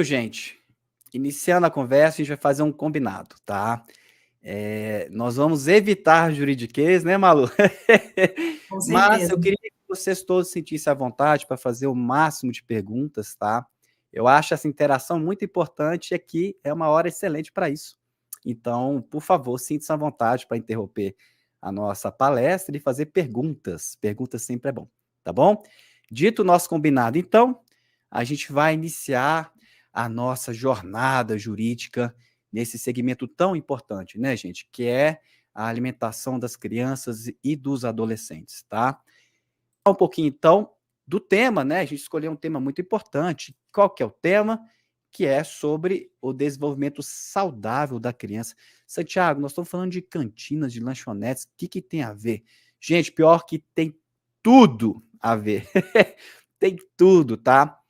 Gente, iniciando a conversa, a gente vai fazer um combinado, tá? Nós vamos evitar juridiquês, né, Malu? Com Mas eu certeza. queria que vocês todos sentissem à vontade para fazer o máximo de perguntas, tá? Eu acho essa interação muito importante e aqui é uma hora excelente para isso. Então, por favor, sinta-se à vontade para interromper a nossa palestra e fazer perguntas. Perguntas sempre é bom, tá bom? Dito o nosso combinado, então, a gente vai iniciar a nossa jornada jurídica nesse segmento tão importante, né, gente? Que é a alimentação das crianças e dos adolescentes, tá? Um pouquinho, então, do tema, né? A gente escolheu um tema muito importante. Qual que é o tema? Que é sobre o desenvolvimento saudável da criança. Santiago, nós estamos falando de cantinas, de lanchonetes. O que tem a ver? Gente, pior que tem tudo a ver. Tem tudo, tá?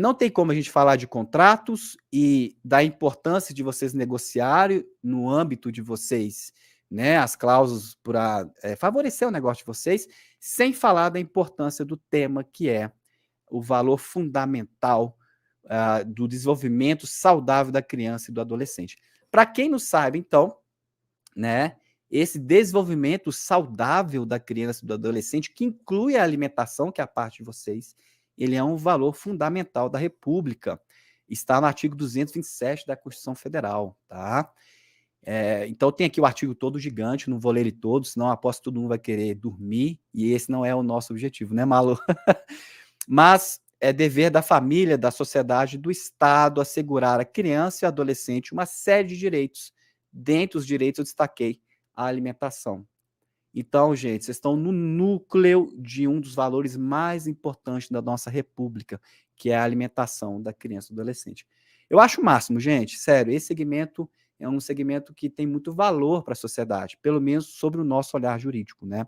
Não tem como a gente falar de contratos e da importância de vocês negociarem no âmbito de vocês, né, as cláusulas para favorecer o negócio de vocês, sem falar da importância do tema, que é o valor fundamental do desenvolvimento saudável da criança e do adolescente. Para quem não sabe, então, né, esse desenvolvimento saudável da criança e do adolescente, que inclui a alimentação, que é a parte de vocês, ele é um valor fundamental da República. Está no artigo 227 da Constituição Federal, tá? Então tem aqui o artigo todo gigante, não vou ler ele todo, senão aposto que todo mundo vai querer dormir, e esse não é o nosso objetivo, né, Malu? Mas é dever da família, da sociedade, do Estado assegurar à criança e ao adolescente uma série de direitos. Dentre os direitos eu destaquei a alimentação. Então, gente, vocês estão no núcleo de um dos valores mais importantes da nossa república, que é a alimentação da criança e do adolescente. Eu acho o máximo, gente, sério, esse segmento é um segmento que tem muito valor para a sociedade, pelo menos sobre o nosso olhar jurídico, né?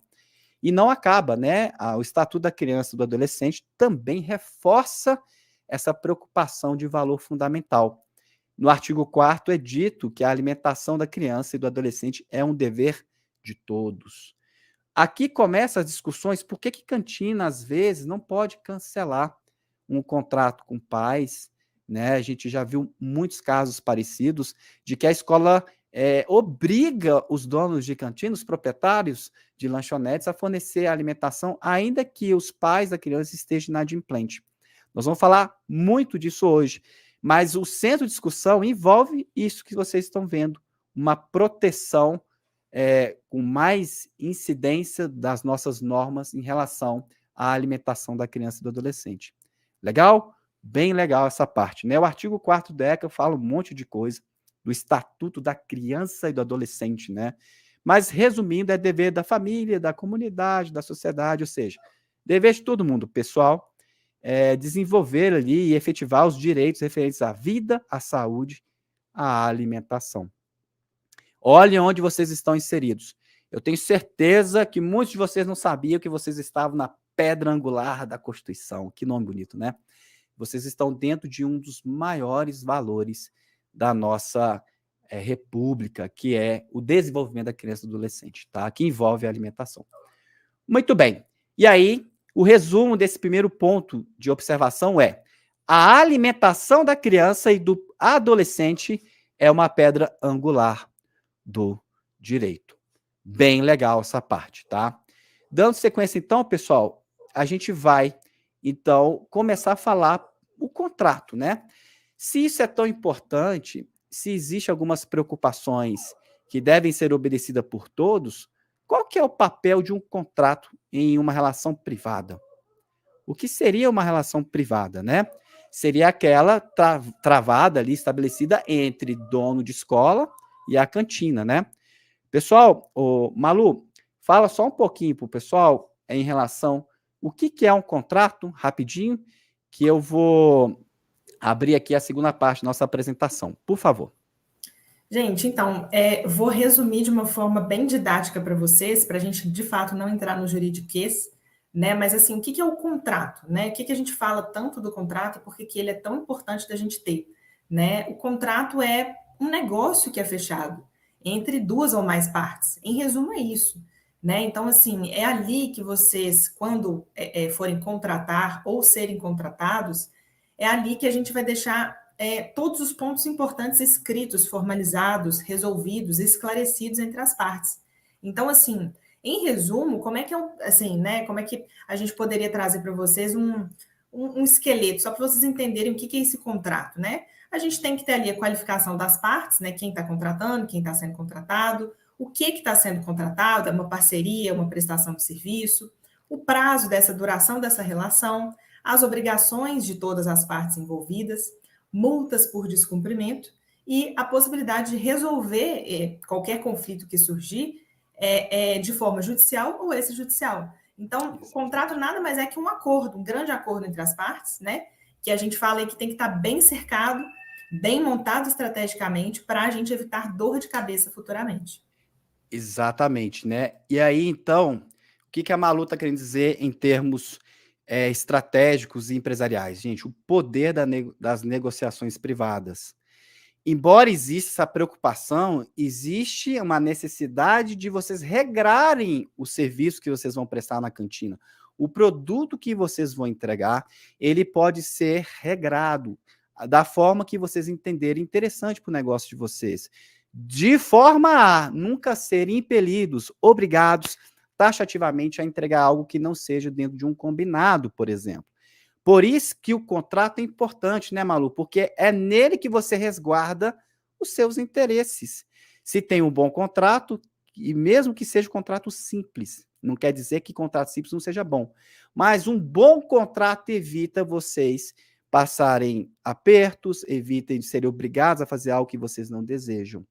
E não acaba, né? O Estatuto da Criança e do Adolescente também reforça essa preocupação de valor fundamental. No artigo 4º é dito que a alimentação da criança e do adolescente é um dever de todos. Aqui começam as discussões por que cantina, às vezes, não pode cancelar um contrato com pais, né? A gente já viu muitos casos parecidos de que a escola obriga os donos de cantina, os proprietários de lanchonetes, a fornecer a alimentação, ainda que os pais da criança estejam inadimplente. Nós vamos falar muito disso hoje, mas o centro de discussão envolve isso que vocês estão vendo, uma proteção com mais incidência das nossas normas em relação à alimentação da criança e do adolescente. Legal? Bem legal essa parte, né? O artigo 4º da ECA fala um monte de coisa do Estatuto da Criança e do Adolescente, né? Mas, resumindo, é dever da família, da comunidade, da sociedade, ou seja, dever de todo mundo, pessoal, desenvolver ali e efetivar os direitos referentes à vida, à saúde, à alimentação. Olhem onde vocês estão inseridos. Eu tenho certeza que muitos de vocês não sabiam que vocês estavam na pedra angular da Constituição. Que nome bonito, né? Vocês estão dentro de um dos maiores valores da nossa república, que é o desenvolvimento da criança e do adolescente, tá? Que envolve a alimentação. Muito bem. E aí, o resumo desse primeiro ponto de observação é: a alimentação da criança e do adolescente é uma pedra angular do direito. Bem legal essa parte, tá? Dando sequência, então, pessoal, a gente vai, então, começar a falar o contrato, né? Se isso é tão importante, se existem algumas preocupações que devem ser obedecidas por todos, qual que é o papel de um contrato em uma relação privada? O que seria uma relação privada, né? Seria aquela travada ali, estabelecida entre dono de escola e a cantina, né? Pessoal, Malu, fala só um pouquinho para o pessoal em relação o que é um contrato, rapidinho, que eu vou abrir aqui a segunda parte da nossa apresentação. Por favor. Gente, então, vou resumir de uma forma bem didática para vocês, para a gente, de fato, não entrar no juridiquês, né? Mas, assim, o que é o contrato, né? O que a gente fala tanto do contrato, porque que ele é tão importante da gente ter, né? O contrato é um negócio que é fechado entre duas ou mais partes. Em resumo, é isso, né? Então, assim, é ali que vocês, quando forem contratar ou serem contratados, é ali que a gente vai deixar todos os pontos importantes escritos, formalizados, resolvidos, esclarecidos entre as partes. Então, assim, em resumo, como é que assim, né? Como é que a gente poderia trazer para vocês um esqueleto, só para vocês entenderem o que é esse contrato, né? A gente tem que ter ali a qualificação das partes, né? Quem está contratando, quem está sendo contratado, o que está sendo contratado, é uma parceria, uma prestação de serviço, o prazo dessa duração dessa relação, as obrigações de todas as partes envolvidas, multas por descumprimento e a possibilidade de resolver qualquer conflito que surgir de forma judicial ou extrajudicial. Então, o contrato nada mais é que um acordo, um grande acordo entre as partes, né? Que a gente fala aí que tem que estar bem cercado, bem montado estrategicamente para a gente evitar dor de cabeça futuramente. Exatamente, né? E aí, então, o que a Malu está querendo dizer em termos estratégicos e empresariais? Gente, o poder das negociações privadas. Embora exista essa preocupação, existe uma necessidade de vocês regrarem o serviço que vocês vão prestar na cantina. O produto que vocês vão entregar, ele pode ser regrado da forma que vocês entenderem interessante para o negócio de vocês. De forma a nunca serem impelidos, obrigados, taxativamente a entregar algo que não seja dentro de um combinado, por exemplo. Por isso que o contrato é importante, né, Malu? Porque é nele que você resguarda os seus interesses. Se tem um bom contrato, e mesmo que seja um contrato simples, não quer dizer que contrato simples não seja bom, mas um bom contrato evita vocês passarem apertos, evitem de serem obrigados a fazer algo que vocês não desejam.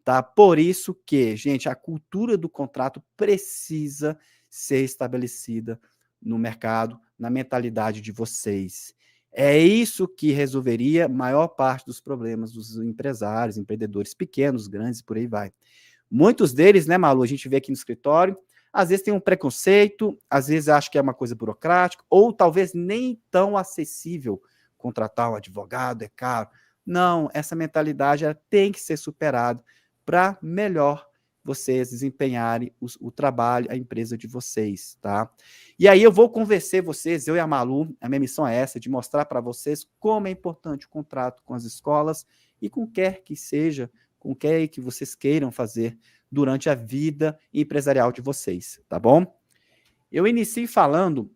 Tá? Por isso que, gente, a cultura do contrato precisa ser estabelecida no mercado, na mentalidade de vocês. É isso que resolveria a maior parte dos problemas dos empresários, empreendedores pequenos, grandes, por aí vai. Muitos deles, né, Malu, a gente vê aqui no escritório, às vezes tem um preconceito, às vezes acha que é uma coisa burocrática, ou talvez nem tão acessível contratar um advogado, é caro. Não, essa mentalidade ela tem que ser superada para melhor vocês desempenharem o trabalho, a empresa de vocês, tá? E aí eu vou convencer vocês, eu e a Malu, a minha missão é essa, de mostrar para vocês como é importante o contrato com as escolas e com quer que seja, com quer que vocês queiram fazer durante a vida empresarial de vocês, tá bom? Eu inicio falando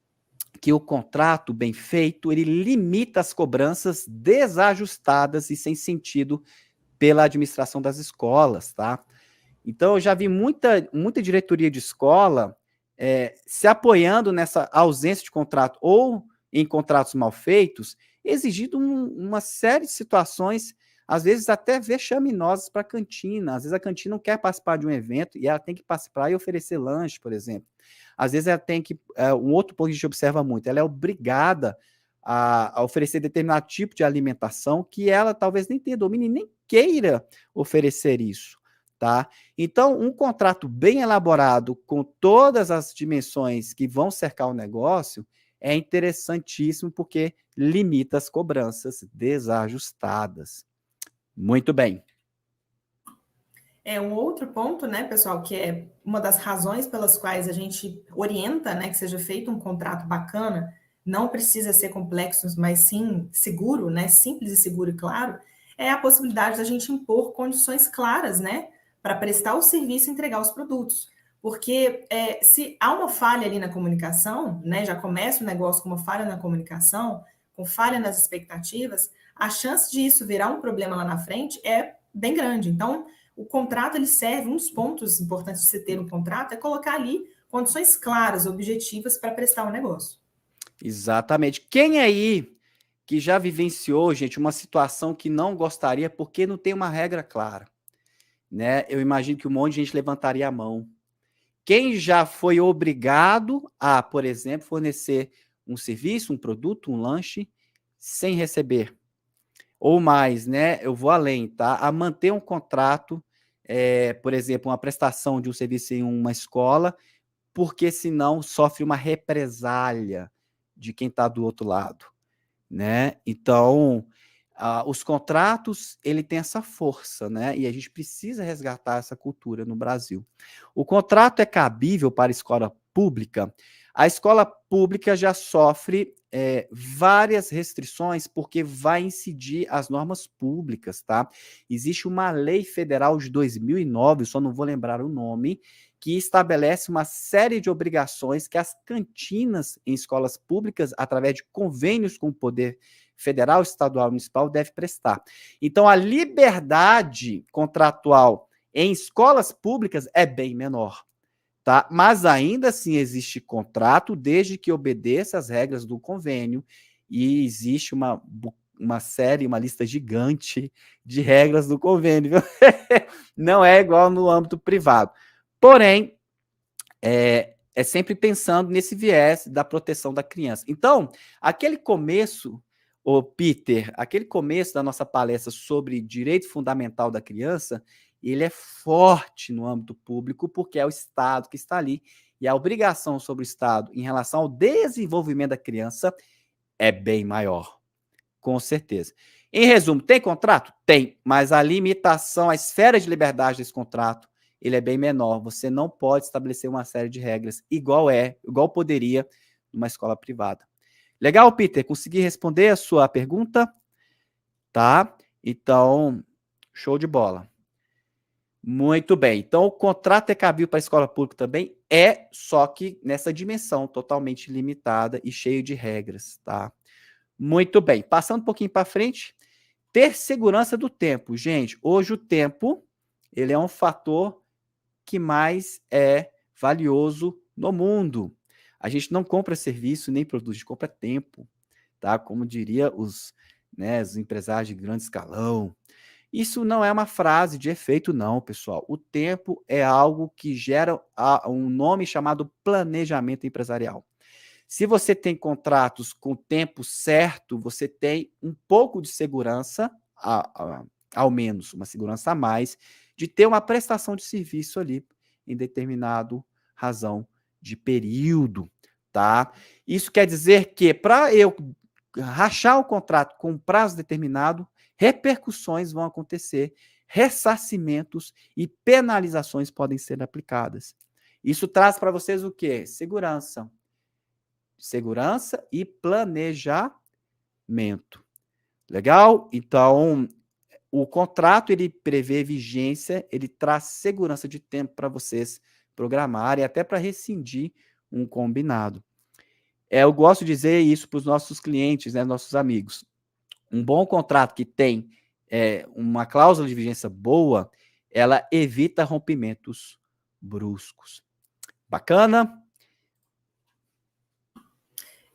que o contrato bem feito, ele limita as cobranças desajustadas e sem sentido pela administração das escolas, tá? Então, eu já vi muita diretoria de escola se apoiando nessa ausência de contrato ou em contratos mal feitos, exigindo uma série de situações, às vezes até vexaminosas para a cantina. Às vezes a cantina não quer participar de um evento e ela tem que participar e oferecer lanche, por exemplo. Às vezes ela tem que... um outro ponto que a gente observa muito, ela é obrigada a oferecer determinado tipo de alimentação que ela talvez nem tenha domínio e nem queira oferecer isso. Tá? Então, um contrato bem elaborado, com todas as dimensões que vão cercar o negócio, é interessantíssimo porque limita as cobranças desajustadas. Muito bem. Um outro ponto, né, pessoal, que é uma das razões pelas quais a gente orienta, né, que seja feito um contrato bacana, não precisa ser complexo, mas sim seguro, né, simples e seguro e claro, é a possibilidade da gente impor condições claras, né, para prestar o serviço e entregar os produtos. Porque se há uma falha ali na comunicação, né, já começa o negócio com uma falha na comunicação, com falha nas expectativas, a chance de isso virar um problema lá na frente é bem grande. Então, o contrato ele serve, um dos pontos importantes de você ter um contrato é colocar ali condições claras, objetivas para prestar um negócio. Exatamente. Quem aí que já vivenciou, gente, uma situação que não gostaria porque não tem uma regra clara? Né? Eu imagino que um monte de gente levantaria a mão. Quem já foi obrigado a, por exemplo, fornecer um serviço, um produto, um lanche, sem receber? Ou mais, né? Eu vou além, tá? A manter um contrato, por exemplo, uma prestação de um serviço em uma escola, porque senão sofre uma represália de quem está do outro lado, né? Então, os contratos, ele tem essa força, né? E a gente precisa resgatar essa cultura no Brasil. O contrato é cabível para a escola pública A escola pública já sofre várias restrições porque vai incidir as normas públicas, tá? Existe uma lei federal de 2009, só não vou lembrar o nome, que estabelece uma série de obrigações que as cantinas em escolas públicas, através de convênios com o poder federal, estadual e municipal, deve prestar. Então, a liberdade contratual em escolas públicas é bem menor. Tá? Mas ainda assim existe contrato, desde que obedeça às regras do convênio, e existe uma série, uma lista gigante de regras do convênio. Viu? Não é igual no âmbito privado. Porém, é sempre pensando nesse viés da proteção da criança. Então, aquele começo, ô Peter, aquele começo da nossa palestra sobre direito fundamental da criança, ele é forte no âmbito público, porque é o Estado que está ali, e a obrigação sobre o Estado em relação ao desenvolvimento da criança é bem maior, com certeza. Em resumo, tem contrato? Tem, mas a limitação, a esfera de liberdade desse contrato, ele é bem menor. Você não pode estabelecer uma série de regras igual poderia numa escola privada. Legal, Peter? Consegui responder a sua pergunta? Tá? Então, show de bola. Muito bem. Então, o contrato é cabível para a escola pública também? É, só que nessa dimensão totalmente limitada e cheio de regras, tá? Muito bem. Passando um pouquinho para frente, ter segurança do tempo. Gente, hoje o tempo, ele é um fator que mais é valioso no mundo. A gente não compra serviço nem produto, a gente compra tempo, tá? Como diria os empresários de grande escalão. Isso não é uma frase de efeito, não, pessoal. O tempo é algo que gera um nome chamado planejamento empresarial. Se você tem contratos com o tempo certo, você tem um pouco de segurança, ao menos uma segurança a mais, de ter uma prestação de serviço ali em determinado razão de período, tá? Isso quer dizer que para eu rachar o contrato com um prazo determinado, repercussões vão acontecer, ressarcimentos e penalizações podem ser aplicadas. Isso traz para vocês o quê? Segurança. Segurança e planejamento. Legal? Então, o contrato, ele prevê vigência, ele traz segurança de tempo para vocês programarem, até para rescindir um combinado. Eu gosto de dizer isso para os nossos clientes, né, nossos amigos. Um bom contrato que tem uma cláusula de vigência boa, ela evita rompimentos bruscos. Bacana?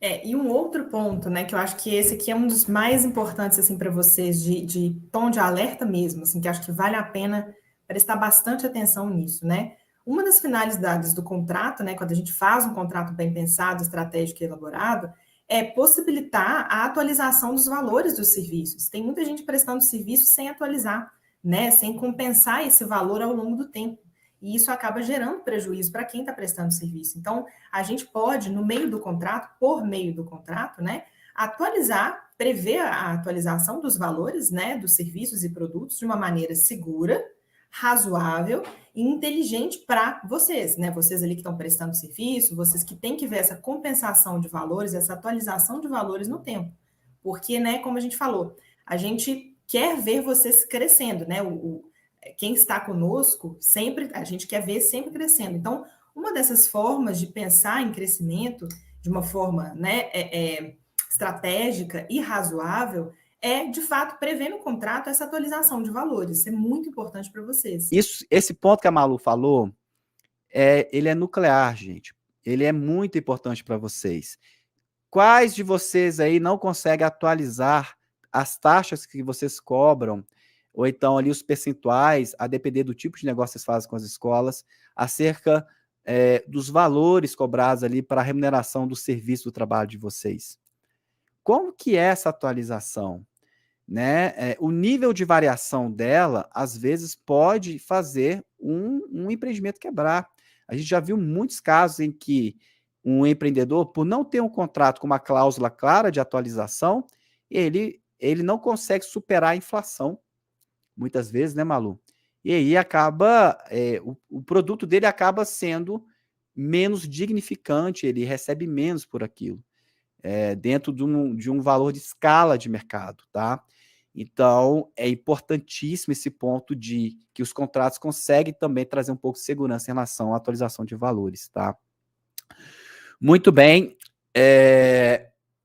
E um outro ponto, né, que eu acho que esse aqui é um dos mais importantes, assim, para vocês, de tom de alerta mesmo, assim, que acho que vale a pena prestar bastante atenção nisso, né? Uma das finalidades do contrato, né, quando a gente faz um contrato bem pensado, estratégico e elaborado, é possibilitar a atualização dos valores dos serviços. Tem muita gente prestando serviço sem atualizar, né, sem compensar esse valor ao longo do tempo. E isso acaba gerando prejuízo para quem está prestando serviço. Então, a gente pode, no meio do contrato, por meio do contrato, né, atualizar, prever a atualização dos valores, né, dos serviços e produtos de uma maneira segura, razoável e inteligente para vocês, né? Vocês ali que estão prestando serviço, vocês que têm que ver essa compensação de valores, essa atualização de valores no tempo. Porque, né, como a gente falou, a gente quer ver vocês crescendo, né? Quem está conosco, sempre, a gente quer ver sempre crescendo. Então, uma dessas formas de pensar em crescimento de uma forma, né, estratégica e razoável é, de fato, prever no contrato essa atualização de valores. Isso é muito importante para vocês. Esse ponto que a Malu falou, ele é nuclear, gente. Ele é muito importante para vocês. Quais de vocês aí não conseguem atualizar as taxas que vocês cobram, ou então ali os percentuais, a depender do tipo de negócio que vocês fazem com as escolas, acerca dos valores cobrados ali para a remuneração do serviço do trabalho de vocês? Como que é essa atualização? Né? O nível de variação dela, às vezes, pode fazer um empreendimento quebrar. A gente já viu muitos casos em que um empreendedor, por não ter um contrato com uma cláusula clara de atualização, ele não consegue superar a inflação, muitas vezes, né, Malu? E aí acaba, o produto dele acaba sendo menos dignificante, ele recebe menos por aquilo, dentro de um valor de escala de mercado, tá? Então, é importantíssimo esse ponto de que os contratos conseguem também trazer um pouco de segurança em relação à atualização de valores, tá? Muito bem.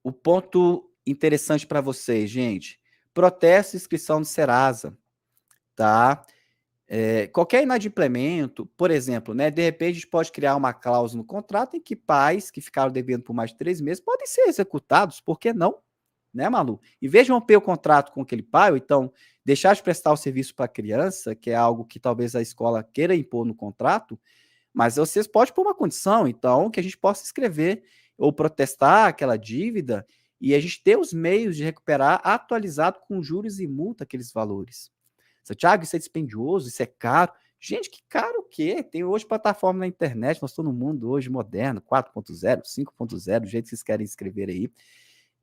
O ponto interessante para vocês, gente, protesto e inscrição do Serasa, tá? Qualquer inadimplemento, por exemplo, né, de repente a gente pode criar uma cláusula no contrato em que pais que ficaram devendo por mais de 3 meses podem ser executados, por que não? Né, Malu? Em vez de romper o contrato com aquele pai, ou então deixar de prestar o serviço para a criança, que é algo que talvez a escola queira impor no contrato, mas vocês podem pôr uma condição, então, que a gente possa escrever ou protestar aquela dívida e a gente ter os meios de recuperar atualizado com juros e multa aqueles valores. Tiago, isso é dispendioso, isso é caro. Gente, que caro o quê? Tem hoje plataforma na internet, nós estamos no mundo hoje moderno, 4.0, 5.0, do jeito que vocês querem escrever aí.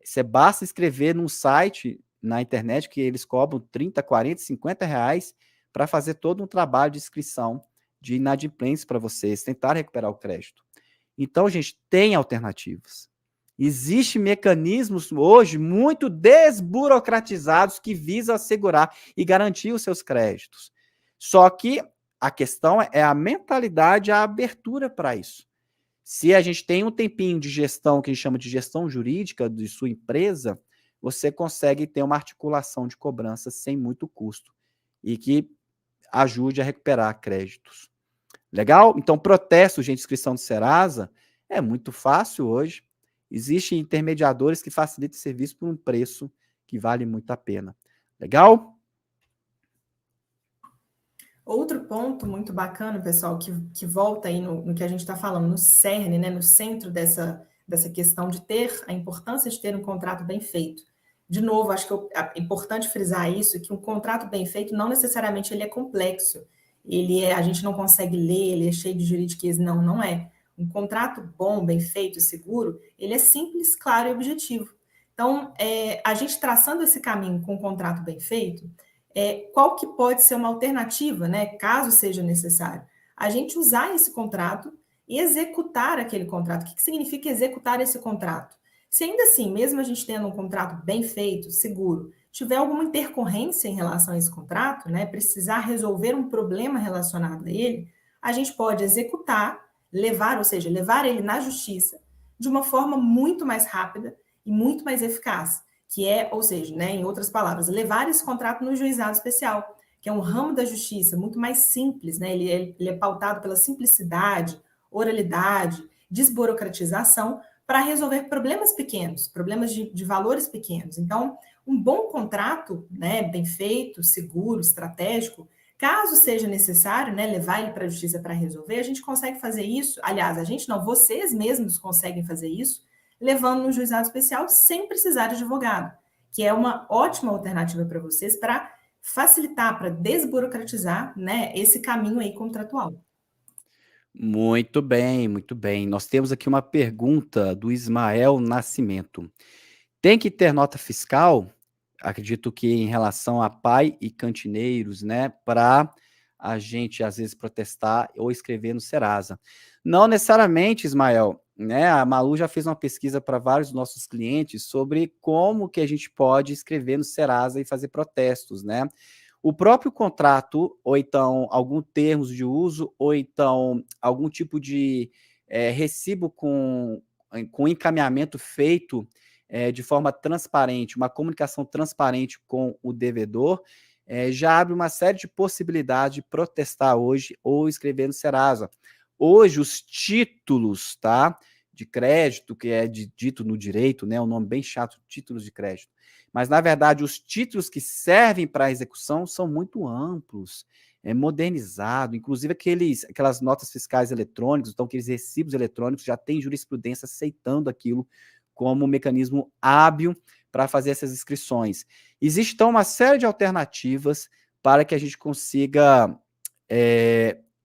Você basta escrever num site na internet que eles cobram 30, 40, 50 reais para fazer todo um trabalho de inscrição de inadimplência para vocês, tentar recuperar o crédito. Então, gente, tem alternativas. Existem mecanismos hoje muito desburocratizados que visam assegurar e garantir os seus créditos. Só que a questão é a mentalidade, a abertura para isso. Se a gente tem um tempinho de gestão, que a gente chama de gestão jurídica de sua empresa, você consegue ter uma articulação de cobrança sem muito custo e que ajude a recuperar créditos. Legal? Então, protesto de inscrição do Serasa é muito fácil hoje. Existem intermediadores que facilitam o serviço por um preço que vale muito a pena. Legal? Outro ponto muito bacana, pessoal, que volta aí no que a gente está falando, no cerne, né, no centro dessa questão de ter, a importância de ter um contrato bem feito. De novo, acho que é importante frisar isso, que um contrato bem feito não necessariamente ele é complexo, a gente não consegue ler, ele é cheio de juridiquês, não é. Um contrato bom, bem feito, seguro, ele é simples, claro e objetivo. Então, a gente traçando esse caminho com um contrato bem feito, qual que pode ser uma alternativa, né, caso seja necessário? A gente usar esse contrato e executar aquele contrato. O que significa executar esse contrato? Se ainda assim, mesmo a gente tendo um contrato bem feito, seguro, tiver alguma intercorrência em relação a esse contrato, né, precisar resolver um problema relacionado a ele, a gente pode executar, levar ele na justiça de uma forma muito mais rápida e muito mais eficaz, que ou seja, né, em outras palavras, levar esse contrato no juizado especial, que é um ramo da justiça muito mais simples, né, ele é pautado pela simplicidade, oralidade, desburocratização, para resolver problemas pequenos, problemas de valores pequenos. Então, um bom contrato, né, bem feito, seguro, estratégico, caso seja necessário, né, levar ele para a justiça para resolver, a gente consegue fazer isso. Aliás, a gente não, vocês mesmos conseguem fazer isso, levando no juizado especial sem precisar de advogado, que é uma ótima alternativa para vocês para facilitar, para desburocratizar, né, esse caminho aí contratual. Muito bem, muito bem. Nós temos aqui uma pergunta do Ismael Nascimento. Tem que ter nota fiscal? Acredito que em relação a pai e cantineiros, né, para a gente, às vezes, protestar ou escrever no Serasa. Não necessariamente, Ismael, né, a Malu já fez uma pesquisa para vários dos nossos clientes sobre como que a gente pode escrever no Serasa e fazer protestos, né? O próprio contrato, ou então algum termos de uso, ou então algum tipo de recibo com encaminhamento feito de forma transparente, uma comunicação transparente com o devedor, já abre uma série de possibilidades de protestar hoje ou escrever no Serasa. Hoje, os títulos, tá, de crédito, que é dito no direito, né, um nome bem chato, títulos de crédito, mas, na verdade, os títulos que servem para a execução são muito amplos, modernizado, inclusive aquelas notas fiscais eletrônicas, então aqueles recibos eletrônicos, já tem jurisprudência aceitando aquilo como um mecanismo hábil para fazer essas inscrições. Existe, então, uma série de alternativas para que a gente consiga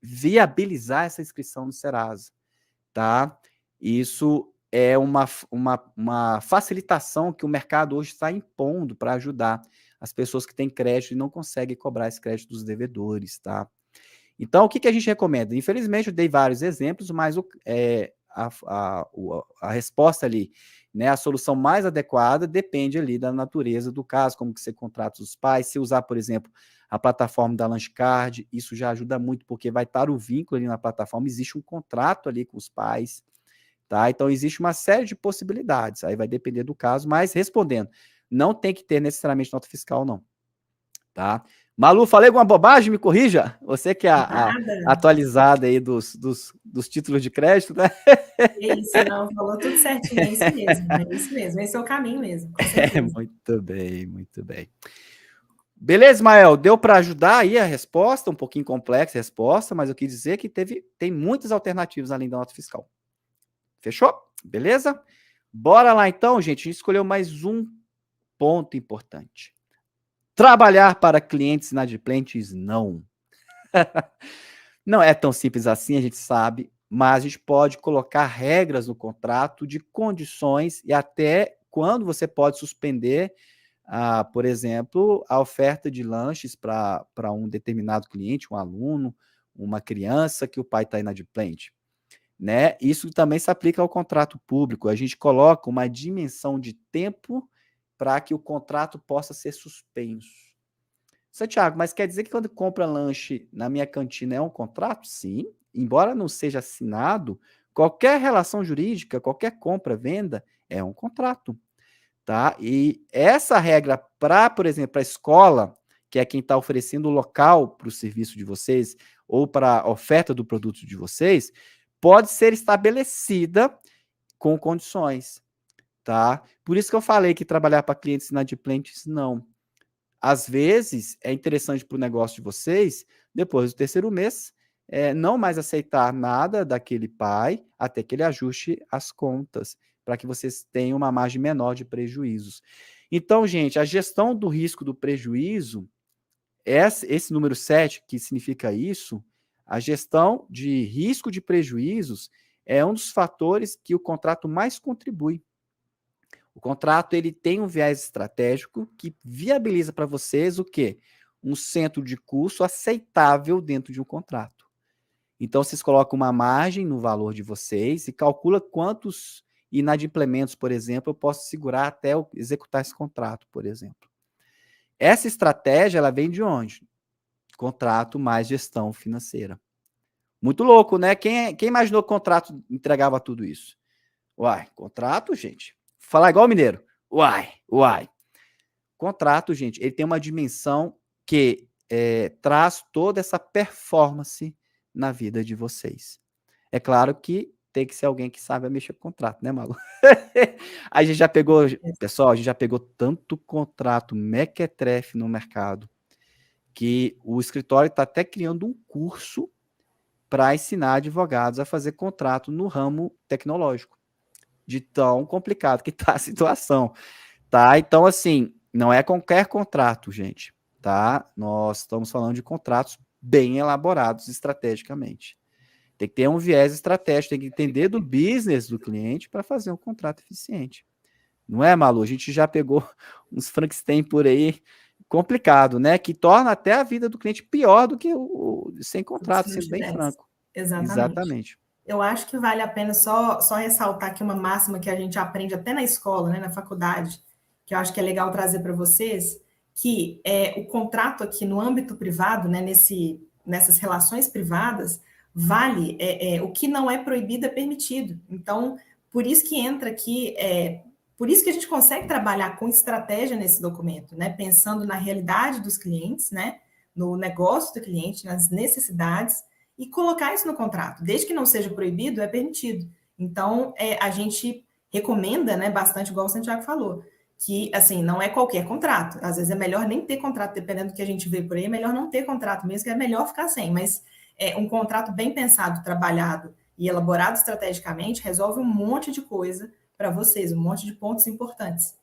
viabilizar essa inscrição no Serasa, tá? Isso é uma facilitação que o mercado hoje está impondo para ajudar as pessoas que têm crédito e não conseguem cobrar esse crédito dos devedores, tá? Então, o que, que a gente recomenda? Infelizmente, eu dei vários exemplos, mas a resposta ali, né, a solução mais adequada depende ali da natureza do caso, como que você contrata os pais. Se usar, por exemplo, a plataforma da Lanchecard, isso já ajuda muito, porque vai estar o vínculo ali na plataforma, existe um contrato ali com os pais, tá? Então, existe uma série de possibilidades, aí vai depender do caso, mas respondendo, não tem que ter necessariamente nota fiscal, não, tá? Malu, falei alguma bobagem? Me corrija. Você que é a Nada. atualizada aí dos títulos de crédito, né? É isso, não, falou tudo certinho, é isso mesmo, é isso mesmo, esse é o caminho mesmo, com certeza. Muito bem, muito bem. Beleza, Ismael, deu para ajudar aí a resposta, um pouquinho complexa a resposta, mas eu quis dizer que tem muitas alternativas além da nota fiscal. Fechou? Beleza? Bora lá então, gente. A gente escolheu mais um ponto importante. Trabalhar para clientes inadimplentes, não. Não é tão simples assim, a gente sabe, mas a gente pode colocar regras no contrato de condições e até quando você pode suspender, por exemplo, a oferta de lanches para um determinado cliente, um aluno, uma criança que o pai está inadimplente. Né? Isso também se aplica ao contrato público. A gente coloca uma dimensão de tempo para que o contrato possa ser suspenso. Santiago, mas quer dizer que quando compra lanche na minha cantina é um contrato? Sim, embora não seja assinado, qualquer relação jurídica, qualquer compra, venda, é um contrato, tá? E essa regra para, por exemplo, a escola, que é quem está oferecendo o local para o serviço de vocês ou para a oferta do produto de vocês, pode ser estabelecida com condições, tá? Por isso que eu falei que trabalhar para clientes inadimplentes, não. Às vezes, é interessante para o negócio de vocês, depois do terceiro mês, não mais aceitar nada daquele pai até que ele ajuste as contas, para que vocês tenham uma margem menor de prejuízos. Então, gente, a gestão do risco do prejuízo, esse número 7, que significa isso, a gestão de risco de prejuízos é um dos fatores que o contrato mais contribui. O contrato ele tem um viés estratégico que viabiliza para vocês o quê? Um centro de custo aceitável dentro de um contrato. Então, vocês colocam uma margem no valor de vocês e calcula quantos inadimplementos, por exemplo, eu posso segurar até eu executar esse contrato, por exemplo. Essa estratégia, ela vem de onde? Contrato mais gestão financeira. Muito louco, né? Quem imaginou que o contrato entregava tudo isso? Uai, contrato, gente. Falar igual o mineiro. Uai. Contrato, gente, ele tem uma dimensão que traz toda essa performance na vida de vocês. É claro que tem que ser alguém que sabe mexer com contrato, né, Malu? A gente já pegou, pessoal, a gente já pegou tanto contrato mequetrefe no mercado que o escritório está até criando um curso para ensinar advogados a fazer contrato no ramo tecnológico, de tão complicado que está a situação, tá? Então, assim, não é qualquer contrato, gente, tá? Nós estamos falando de contratos bem elaborados estrategicamente. Tem que ter um viés estratégico, tem que entender do business do cliente para fazer um contrato eficiente. Não é, Malu? A gente já pegou uns Frankenstein por aí complicado, né? Que torna até a vida do cliente pior do que o sem contrato, Se não sendo bem tivesse. franco. Exatamente. Exatamente. Eu acho que vale a pena só ressaltar aqui uma máxima que a gente aprende até na escola, né, na faculdade, que eu acho que é legal trazer para vocês, que o contrato aqui no âmbito privado, né, nessas relações privadas, vale o que não é proibido é permitido. Então, por isso que entra aqui, por isso que a gente consegue trabalhar com estratégia nesse documento, né, pensando na realidade dos clientes, né, no negócio do cliente, nas necessidades, e colocar isso no contrato. Desde que não seja proibido, é permitido. Então, a gente recomenda, né, bastante, igual o Santiago falou, que, assim, não é qualquer contrato. Às vezes é melhor nem ter contrato, dependendo do que a gente vê por aí, é melhor não ter contrato mesmo, que é melhor ficar sem. Mas um contrato bem pensado, trabalhado e elaborado estrategicamente resolve um monte de coisa para vocês, um monte de pontos importantes.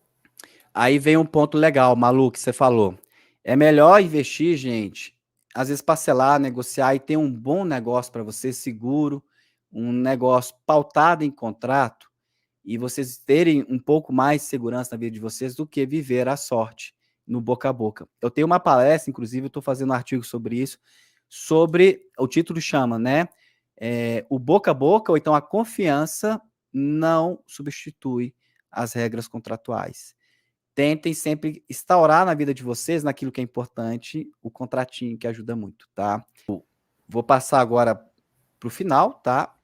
Aí vem um ponto legal, Malu, que você falou. É melhor investir, gente, às vezes parcelar, negociar e ter um bom negócio para você, seguro, um negócio pautado em contrato, e vocês terem um pouco mais de segurança na vida de vocês do que viver à sorte no boca a boca. Eu tenho uma palestra, inclusive, eu estou fazendo um artigo sobre isso, sobre, o título chama, né? O boca a boca, ou então a confiança não substitui as regras contratuais. Tentem sempre instaurar na vida de vocês, naquilo que é importante, o contratinho, que ajuda muito, tá? Vou passar agora para o final, tá?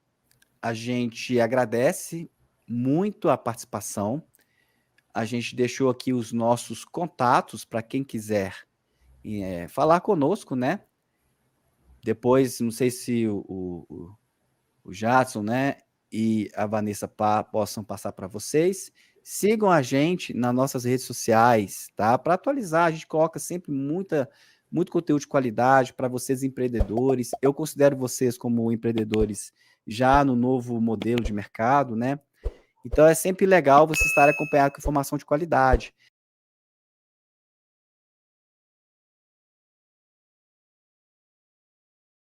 A gente agradece muito a participação. A gente deixou aqui os nossos contatos para quem quiser falar conosco, né? Depois, não sei se o Jadson, né, e a Vanessa possam passar para vocês. Sigam a gente nas nossas redes sociais, tá? Para atualizar, a gente coloca sempre muito conteúdo de qualidade para vocês empreendedores. Eu considero vocês como empreendedores já no novo modelo de mercado, né? Então é sempre legal você estar acompanhado com informação de qualidade.